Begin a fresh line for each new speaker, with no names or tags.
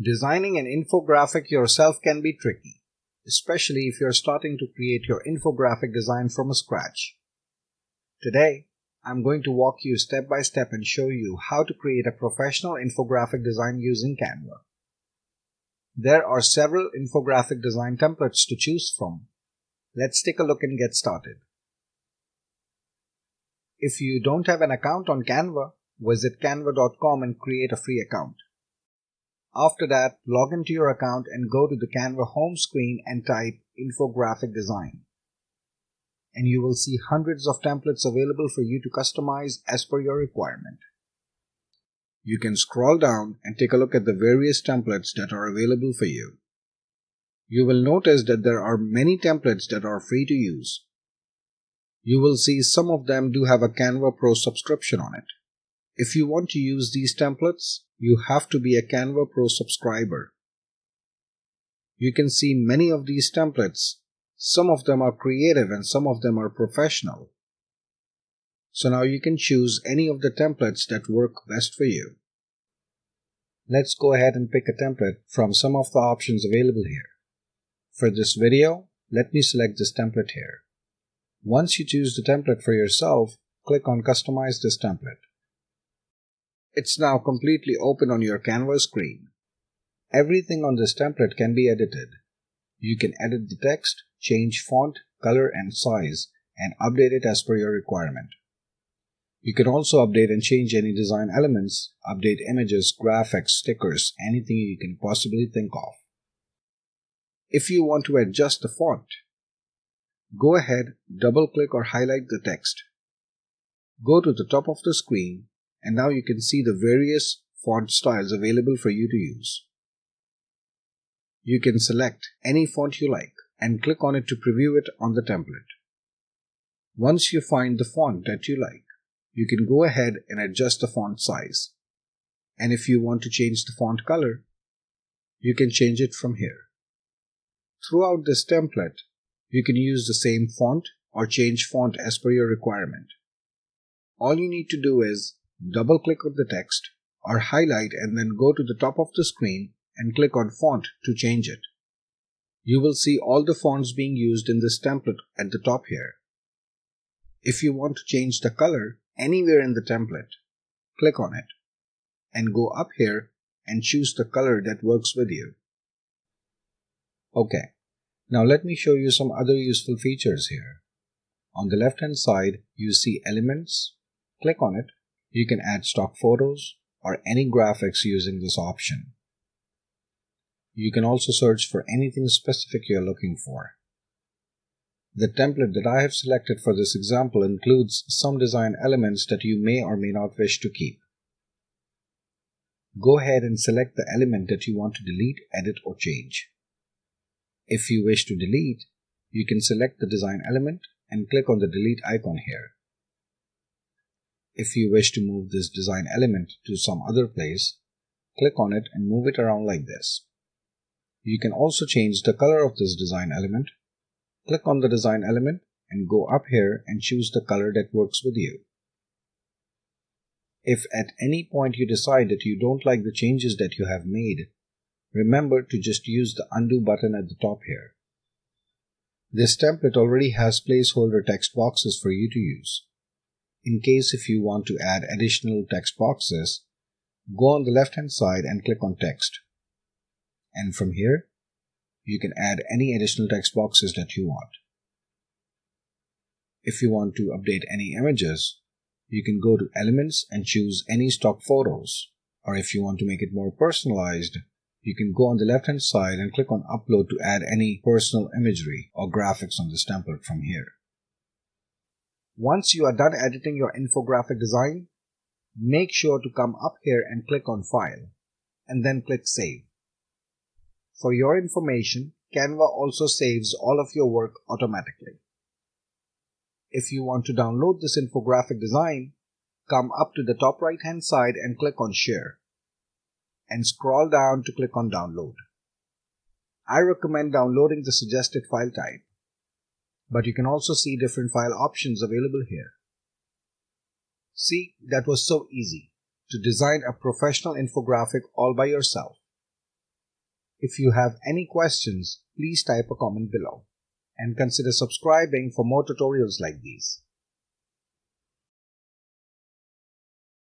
Designing an infographic yourself can be tricky, especially if you're starting to create your infographic design from scratch. Today, I'm going to walk you step by step and show you how to create a professional infographic design using Canva. There are several infographic design templates to choose from. Let's take a look and get started. If you don't have an account on Canva, visit canva.com and create a free account. After that, log into your account and go to the Canva home screen and type Infographic Design. And you will see hundreds of templates available for you to customize as per your requirement. You can scroll down and take a look at the various templates that are available for you. You will notice that there are many templates that are free to use. You will see some of them do have a Canva Pro subscription on it. If you want to use these templates, you have to be a Canva Pro subscriber. You can see many of these templates. Some of them are creative and some of them are professional. So now you can choose any of the templates that work best for you. Let's go ahead and pick a template from some of the options available here. For this video, let me select this template here. Once you choose the template for yourself, click on Customize this template. It's now completely open on your Canva screen. Everything on this template can be edited. You can edit the text, change font, color and size, and update it as per your requirement. You can also update and change any design elements, update images, graphics, stickers, anything you can possibly think of. If you want to adjust the font, go ahead, double-click or highlight the text. Go to the top of the screen, and now you can see the various font styles available for you to use. You can select any font you like and click on it to preview it on the template. Once you find the font that you like, you can go ahead and adjust the font size. And if you want to change the font color, you can change it from here. Throughout this template, you can use the same font or change font as per your requirement. All you need to do is double-click on the text or highlight and then go to the top of the screen and click on Font to change it. You will see all the fonts being used in this template at the top here. If you want to change the color anywhere in the template, click on it and go up here and choose the color that works with you. Okay, now let me show you some other useful features here. On the left hand side, you see Elements. Click on it. You can add stock photos or any graphics using this option. You can also search for anything specific you're looking for. The template that I have selected for this example includes some design elements that you may or may not wish to keep. Go ahead and select the element that you want to delete, edit, or change. If you wish to delete, you can select the design element and click on the delete icon here. If you wish to move this design element to some other place, click on it and move it around like this. You can also change the color of this design element. Click on the design element and go up here and choose the color that works with you. If at any point you decide that you don't like the changes that you have made, remember to just use the undo button at the top here. This template already has placeholder text boxes for you to use. In case if you want to add additional text boxes, go on the left hand side and click on Text. And from here, you can add any additional text boxes that you want. If you want to update any images, you can go to Elements and choose any stock photos. Or if you want to make it more personalized, you can go on the left hand side and click on Upload to add any personal imagery or graphics on this template from here. Once you are done editing your infographic design, make sure to come up here and click on File, and then click Save. For your information, Canva also saves all of your work automatically. If you want to download this infographic design, come up to the top right hand side and click on Share, and scroll down to click on Download. I recommend downloading the suggested file type, but you can also see different file options available here. See, that was so easy to design a professional infographic all by yourself. If you have any questions, please type a comment below and consider subscribing for more tutorials like these.